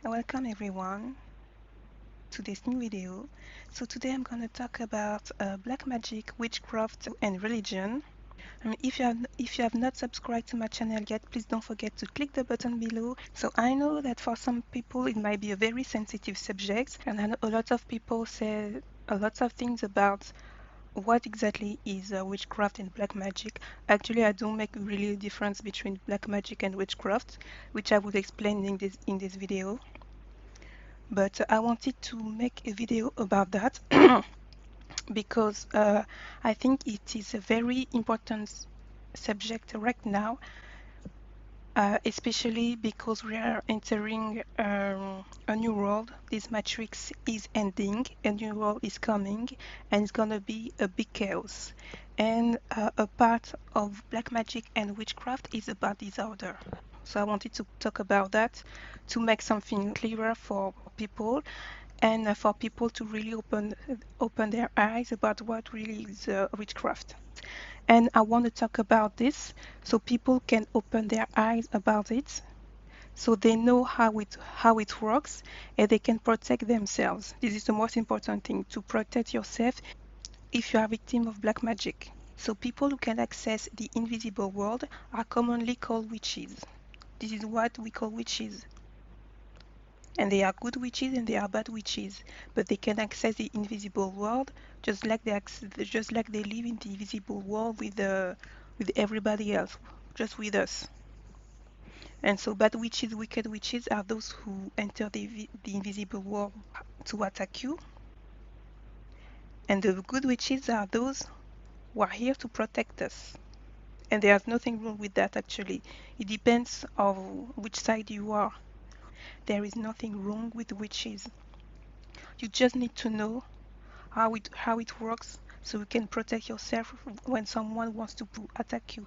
Welcome everyone to this new video. So today I'm going to talk about black magic, witchcraft and religion. If you have not subscribed to my channel yet, please don't forget to click the button below. So I know that for some people it might be a very sensitive subject, and I know a lot of people say a lot of things about what exactly is witchcraft and black magic. Actually, I don't make really a difference between black magic and witchcraft, which I will explain in this video. But I wanted to make a video about that because I think it is a very important subject right now, especially because we are entering a new world. This matrix is ending, a new world is coming, and it's gonna be a big chaos. And a part of black magic and witchcraft is about disorder. So I wanted to talk about that to make something clearer for people and for people to really open their eyes about what really is witchcraft. And I want to talk about this so people can open their eyes about it, so they know how it works and they can protect themselves. This is the most important thing, to protect yourself if you are a victim of black magic. So people who can access the invisible world are commonly called witches. This is what we call witches. And they are good witches and they are bad witches, but they can access the invisible world just like they live in the invisible world with everybody else, just with us. And so bad witches, wicked witches are those who enter the invisible world to attack you, and the good witches are those who are here to protect us. And there's nothing wrong with that actually. It depends on which side you are. There is nothing wrong with witches. You just need to know how it works so you can protect yourself when someone wants to attack you.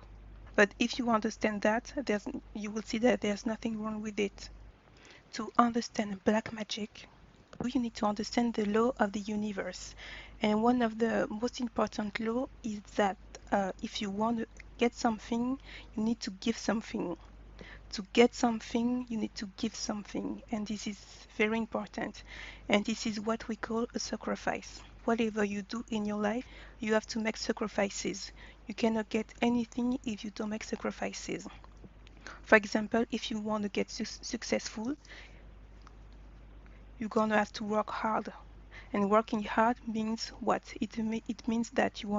But if you understand that, you will see that there's nothing wrong with it. To understand black magic, you need to understand the law of the universe. And one of the most important law is that if you want to get something, you need to give something. To get something, you need to give something. And this is very important. And this is what we call a sacrifice. Whatever you do in your life, you have to make sacrifices. You cannot get anything if you don't make sacrifices. For example, if you want to get successful, you're gonna have to work hard. And working hard means what? It means that you're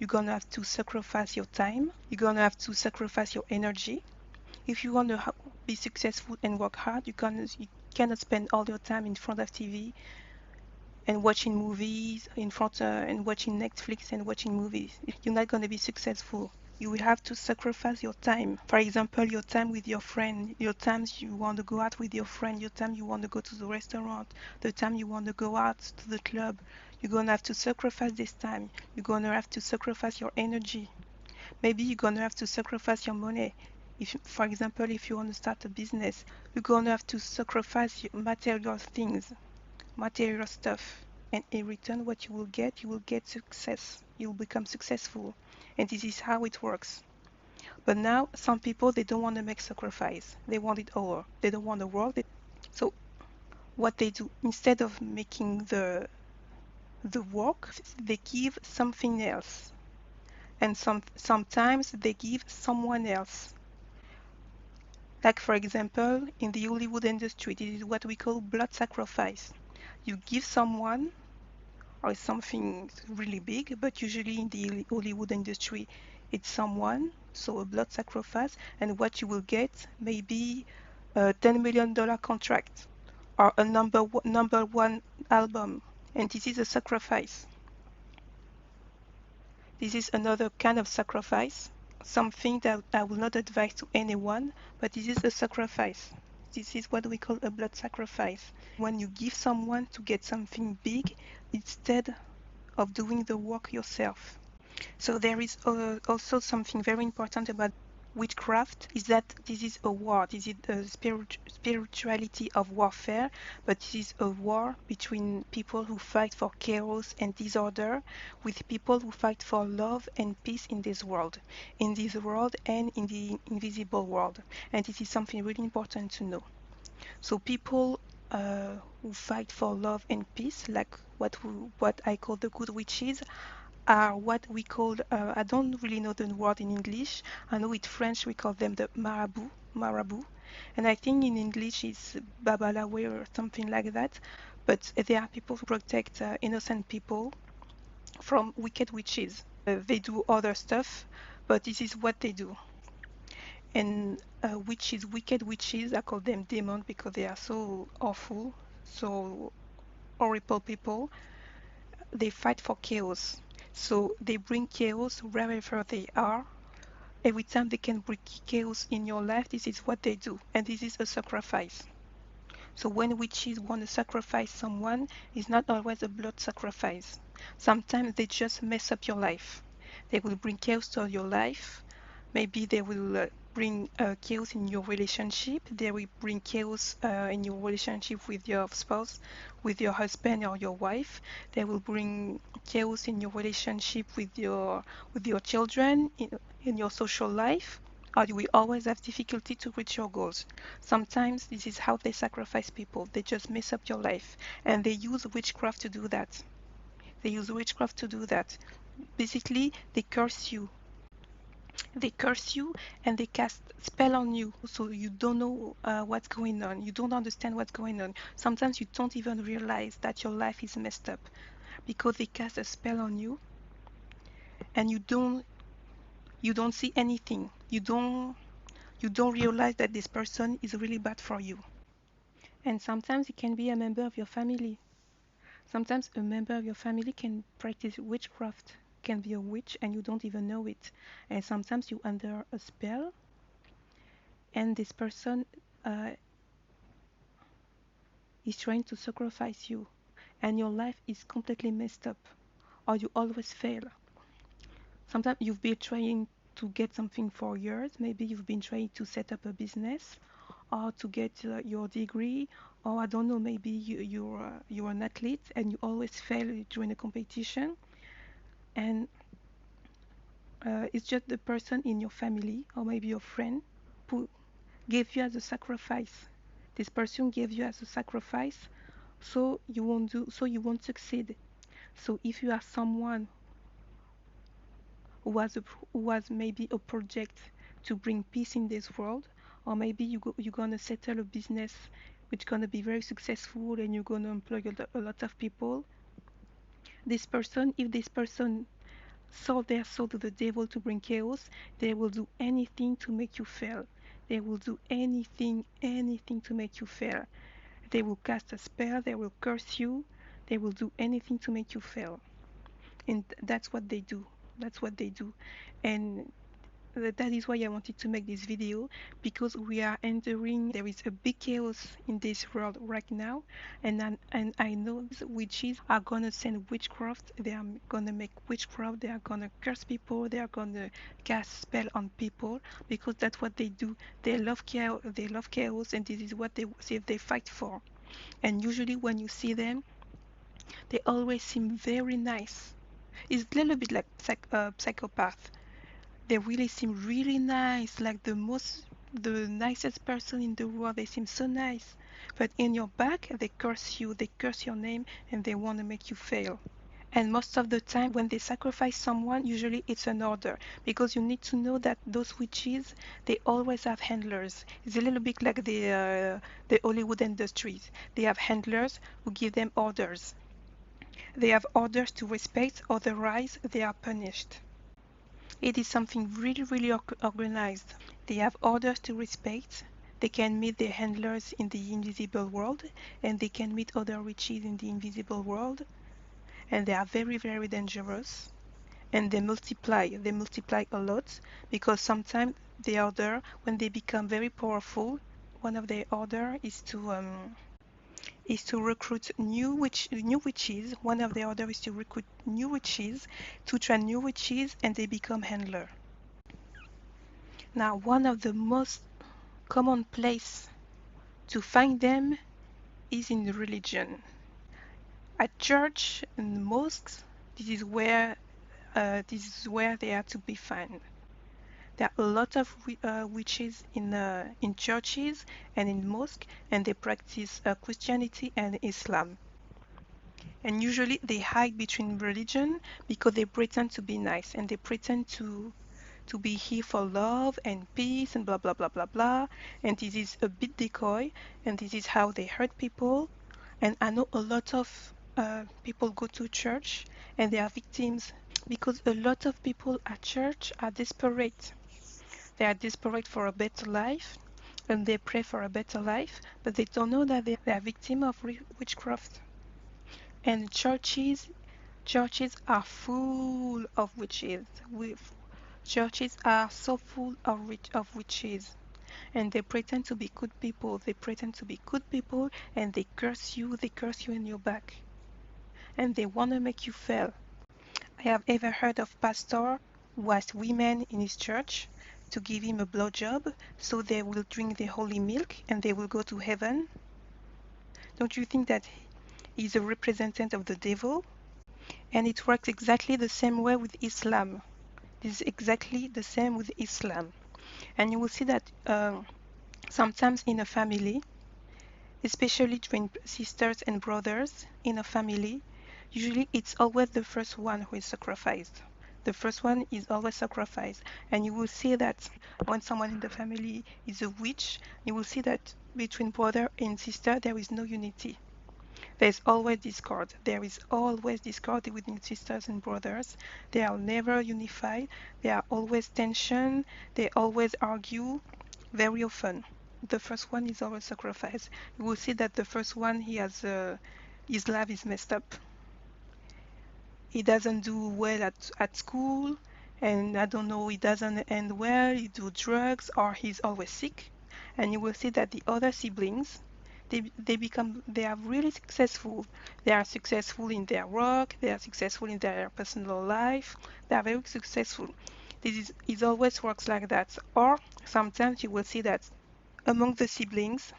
gonna have to sacrifice your time. You're gonna have to sacrifice your energy. If you want to be successful and work hard, you cannot spend all your time in front of TV and watching movies, and watching Netflix and watching movies. You're not going to be successful. You will have to sacrifice your time. For example, your time with your friend, your times you want to go out with your friend, your time you want to go to the restaurant, the time you want to go out to the club. You're going to have to sacrifice this time. You're going to have to sacrifice your energy. Maybe you're going to have to sacrifice your money. If, for example, if you want to start a business, you're going to have to sacrifice your material things, material stuff. And in return, what you will get success. You will become successful. And this is how it works. But now, some people, they don't want to make sacrifice. They want it all. They don't want the world. So what they do, instead of making the work, they give something else. And sometimes they give someone else. Like for example, in the Hollywood industry, this is what we call blood sacrifice. You give someone or something really big, but usually in the Hollywood industry, it's someone, so a blood sacrifice, and what you will get may be a $10 million contract or a number one album, and this is a sacrifice. This is another kind of sacrifice, something that I will not advise to anyone, but this is a sacrifice. This is what we call a blood sacrifice. When you give someone to get something big instead of doing the work yourself. So there is also something very important about witchcraft, is that this is a war. This is a spirituality of warfare, but this is a war between people who fight for chaos and disorder with people who fight for love and peace in this world and in the invisible world. And this is something really important to know. So people who fight for love and peace, like what I call the good witches, are what we call, I don't really know the word in English. I know in French we call them the marabout, and I think in English it's babalawe or something like that. But they are people who protect innocent people from wicked witches. They do other stuff, but this is what they do. And witches, wicked witches, I call them demons because they are so awful, so horrible people. They fight for chaos. So they bring chaos wherever they are. Every time they can bring chaos in your life, this is what they do. And this is a sacrifice. So when witches want to sacrifice someone, it's not always a blood sacrifice. Sometimes they just mess up your life. They will bring chaos to your life. Maybe they will bring chaos in your relationship. They will bring chaos in your relationship with your spouse, with your husband or your wife. They will bring chaos in your relationship with your children, in your social life. Or you will always have difficulty to reach your goals. Sometimes this is how they sacrifice people. They just mess up your life. And they use witchcraft to do that. They use witchcraft to do that. Basically, they curse you. They curse you and they cast spell on you, so you don't know what's going on. You don't understand what's going on. Sometimes you don't even realize that your life is messed up because they cast a spell on you, and you don't see anything. You don't realize that this person is really bad for you. And sometimes it can be a member of your family. Sometimes a member of your family can practice witchcraft, can be a witch, and you don't even know it. And sometimes you under a spell, and this person uh, is trying to sacrifice you, and your life is completely messed up, or you always fail. Sometimes you've been trying to get something for years. Maybe you've been trying to set up a business or to get your degree, or I don't know, maybe you're an athlete and you always fail during a competition, and it's just the person in your family or maybe your friend who gave you as a sacrifice. This person gave you as a sacrifice, so you won't succeed. So if you are someone who has maybe a project to bring peace in this world, or maybe you're gonna settle a business which gonna be very successful and you're gonna employ a lot of people. If this person sold their soul to the devil to bring chaos, they will do anything to make you fail. They will do anything to make you fail. They will cast a spell, they will curse you, they will do anything to make you fail. And that's what they do. That's what they do. And that is why I wanted to make this video, because we are entering, there is a big chaos in this world right now, and I know these witches are gonna send witchcraft. They are gonna make witchcraft. They are gonna curse people. They are gonna cast spell on people because that's what they do. They love chaos. They love chaos, and this is what they fight for. And usually when you see them, they always seem very nice. It's a little bit like psychopath. They really seem really nice, like the nicest person in the world. They seem so nice. But in your back, they curse you, they curse your name, and they want to make you fail. And most of the time, when they sacrifice someone, usually it's an order. Because you need to know that those witches, they always have handlers. It's a little bit like the Hollywood industries. They have handlers who give them orders. They have orders to respect, otherwise they are punished. It is something really, really organized. They have orders to respect. They can meet their handlers in the invisible world, and they can meet other witches in the invisible world. And they are very, very dangerous. And they multiply. They multiply a lot because sometimes they order, when they become very powerful, one of their order is to recruit new witches. One of the order is to recruit new witches, to train new witches, and they become handler. Now, one of the most common place to find them is in religion. At church and mosques, this is where they are to be found. There are a lot of witches in churches and in mosques, and they practice Christianity and Islam. And usually they hide between religion because they pretend to be nice and they pretend to be here for love and peace and blah blah blah blah blah. And this is a bit decoy, and this is how they hurt people. And I know a lot of people go to church and they are victims because a lot of people at church are desperate. They are desperate for a better life and they pray for a better life, but they don't know that they are victim of witchcraft. And churches are full of witches. Churches are so full of witches. And they pretend to be good people. They pretend to be good people and they curse you. They curse you in your back. And they want to make you fail. I have ever heard of pastor who asked women in his church to give him a blowjob so they will drink the holy milk and they will go to heaven. Don't you think that he's a representative of the devil? And it works exactly the same way with Islam. It is exactly the same with Islam. And you will see that sometimes in a family, especially between sisters and brothers in a family, usually it's always the first one who is sacrificed. The first one is always sacrificed. And you will see that when someone in the family is a witch, you will see that between brother and sister there is no unity. There's always discord. There is always discord within sisters and brothers. They are never unified. There are always tension. They always argue very often. The first one is always sacrificed. You will see that the first one, his life is messed up. He doesn't do well at school, and I don't know, he doesn't end well, he do drugs, or he's always sick. And you will see that the other siblings, they are really successful. They are successful in their work, they are successful in their personal life, they are very successful. It always works like that. Or sometimes you will see that among the siblings,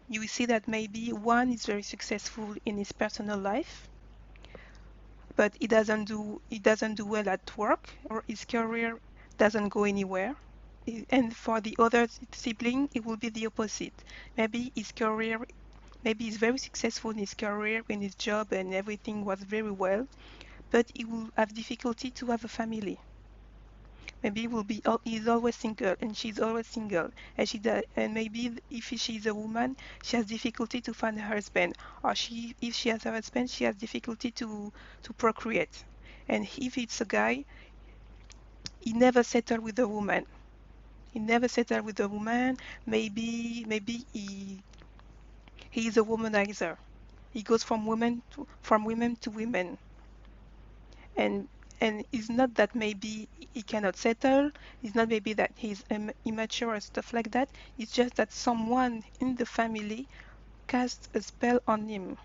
you will see that maybe one is very successful in his personal life, but he doesn't do well at work, or his career doesn't go anywhere. And for the other sibling, it will be the opposite. Maybe his career, maybe he's very successful in his career, in his job, and everything was very well, but he will have difficulty to have a family. Maybe he's always single and she's always single, and and maybe if she's a woman, she has difficulty to find a husband, or if she has a husband, she has difficulty to procreate. And if it's a guy, he never settled with a woman. He never settled with a woman. Maybe he is a womanizer. He goes from women to women. and and it's not that maybe he cannot settle, it's not maybe that he's immature or stuff like that. It's just that someone in the family casts a spell on him.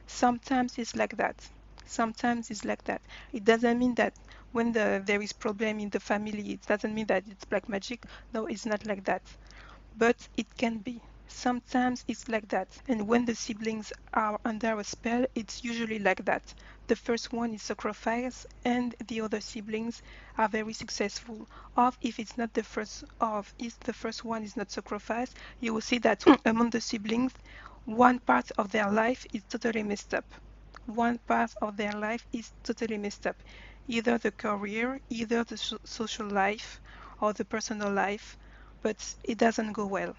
Sometimes it's like that. Sometimes it's like that. It doesn't mean that when there is problem in the family, it doesn't mean that it's black magic. No, it's not like that, but it can be. Sometimes it's like that. And when the siblings are under a spell, it's usually like that. The first one is sacrificed and the other siblings are very successful. Or if it's not the first, of if the first one is not sacrificed, you will see that among the siblings, one part of their life is totally messed up. One part of their life is totally messed up. Either the career, either the social life, or the personal life, but it doesn't go well.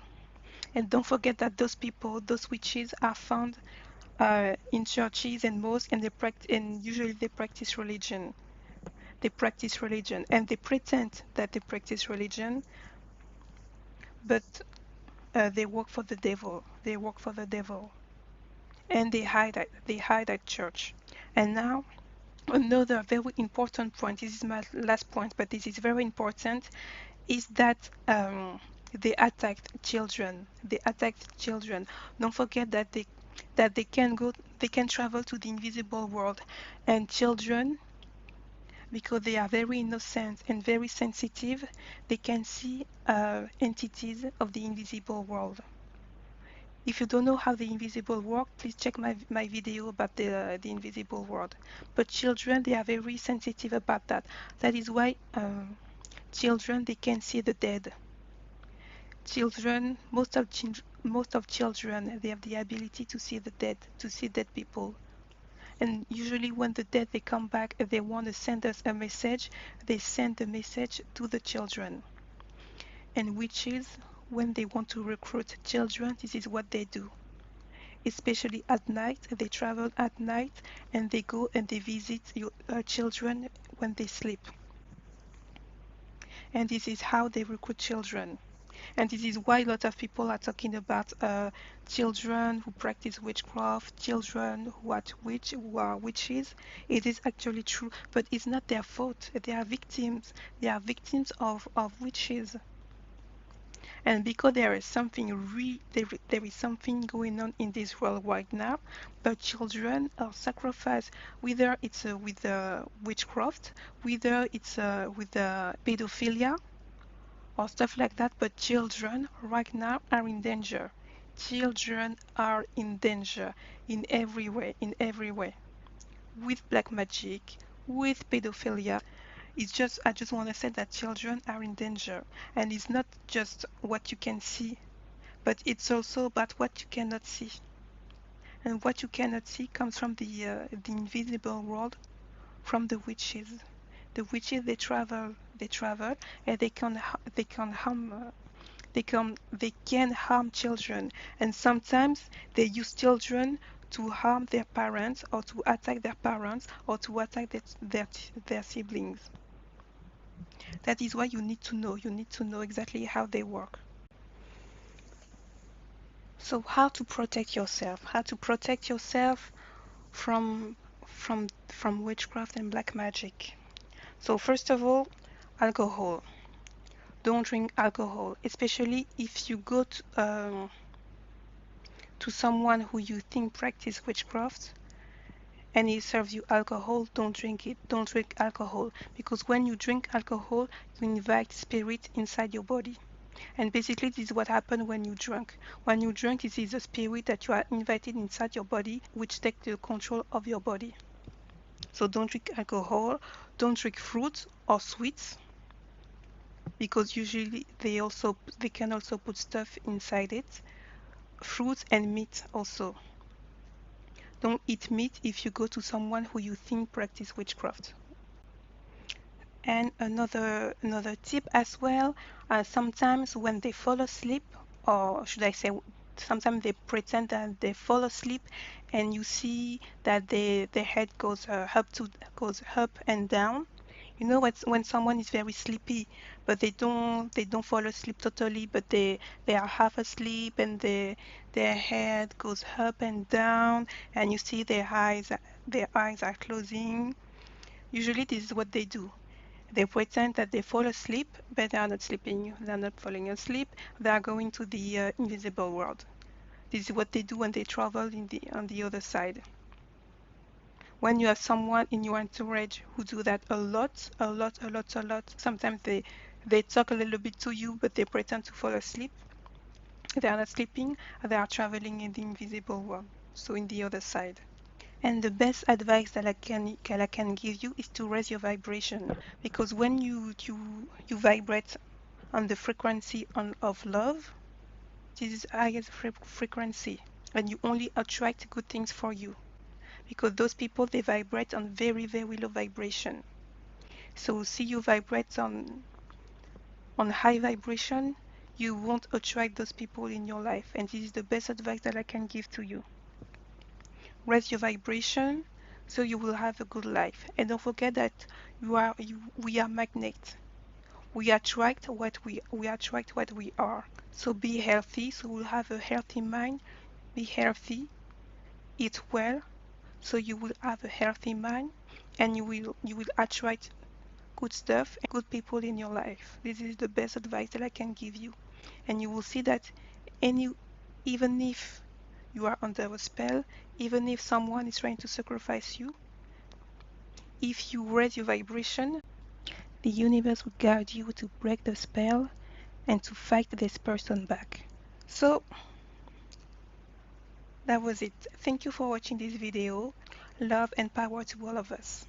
And don't forget that those people, those witches, are found in churches and mosques, and usually they practice religion. They practice religion, and they pretend that they practice religion, but they work for the devil. They work for the devil, and they hide at church. And now another very important point. This is my last point, but this is very important. Is that they attacked children. They attacked children. Don't forget that they can travel to the invisible world, and children, because they are very innocent and very sensitive, they can see entities of the invisible world. If you don't know how the invisible world, please check my video about the invisible world. But children, they are very sensitive about that. That is why Children, they can see the dead. Children, most of children, they have the ability to see the dead, to see dead people. And usually when the dead, they come back, if they want to send us a message, they send the message to the children. And witches, when they want to recruit children, this is what they do. Especially at night, they travel at night and they go and they visit your children when they sleep. And this is how they recruit children. And this is why a lot of people are talking about children who practice witchcraft, children who are witches. It is actually true, but it's not their fault. They are victims. They are victims of witches. And because there is there is something going on in this world right now, but children are sacrificed, whether it's with witchcraft, whether it's with pedophilia or stuff like that. But children right now are in danger. Children are in danger in every way, with black magic, with pedophilia. I just want to say that children are in danger, and it's not just what you can see, but it's also about what you cannot see. And what you cannot see comes from the invisible world, from the witches. The witches, they travel, and they can harm they can harm children, and sometimes they use children to harm their parents, or to attack their parents, or to attack their siblings. That is why you need to know. You need to know exactly how they work. So how to protect yourself? How to protect yourself from from witchcraft and black magic? So first of all, alcohol. Don't drink alcohol, especially if you go to someone who you think practice witchcraft and he serves you alcohol. Don't drink it. Don't drink alcohol, because when you drink alcohol, you invite spirit inside your body. And basically, this is what happens when you drink. When you drink, this is a spirit that you are invited inside your body, which takes the control of your body. So don't drink alcohol. Don't drink fruits or sweets, because usually they can also put stuff inside it. Fruits and meat also. Don't eat meat if you go to someone who you think practice witchcraft. And another tip as well, sometimes when they fall asleep, or should I say, sometimes they pretend that they fall asleep, and you see that their head goes up and down. You know what? When someone is very sleepy, but they don't fall asleep totally, but they are half asleep, and their head goes up and down, and you see their eyes are closing. Usually, this is what they do. They pretend that they fall asleep, but they are not sleeping. They are not falling asleep. They are going to the invisible world. This is what they do when they travel on the other side. When you have someone in your entourage who do that a lot, sometimes they talk a little bit to you, but they pretend to fall asleep. They are not sleeping. They are traveling in the invisible world, so in the other side. And the best advice that I can give you is to raise your vibration, because when you vibrate on the frequency of love, this is highest frequency, and you only attract good things for you, because those people, they vibrate on very, very low vibration. So see, you vibrate on high vibration, you won't attract those people in your life, and this is the best advice that I can give to you. Raise your vibration, so you will have a good life. And don't forget that we are magnets. We attract what we are. So be healthy, so we'll have a healthy mind. Be healthy, eat well, so you will have a healthy mind, and you will attract good stuff and good people in your life. This is the best advice that I can give you. And you will see that even if you are under a spell, even if someone is trying to sacrifice you, if you raise your vibration, the universe will guide you to break the spell and to fight this person back. So that was it. Thank you for watching this video. Love and power to all of us.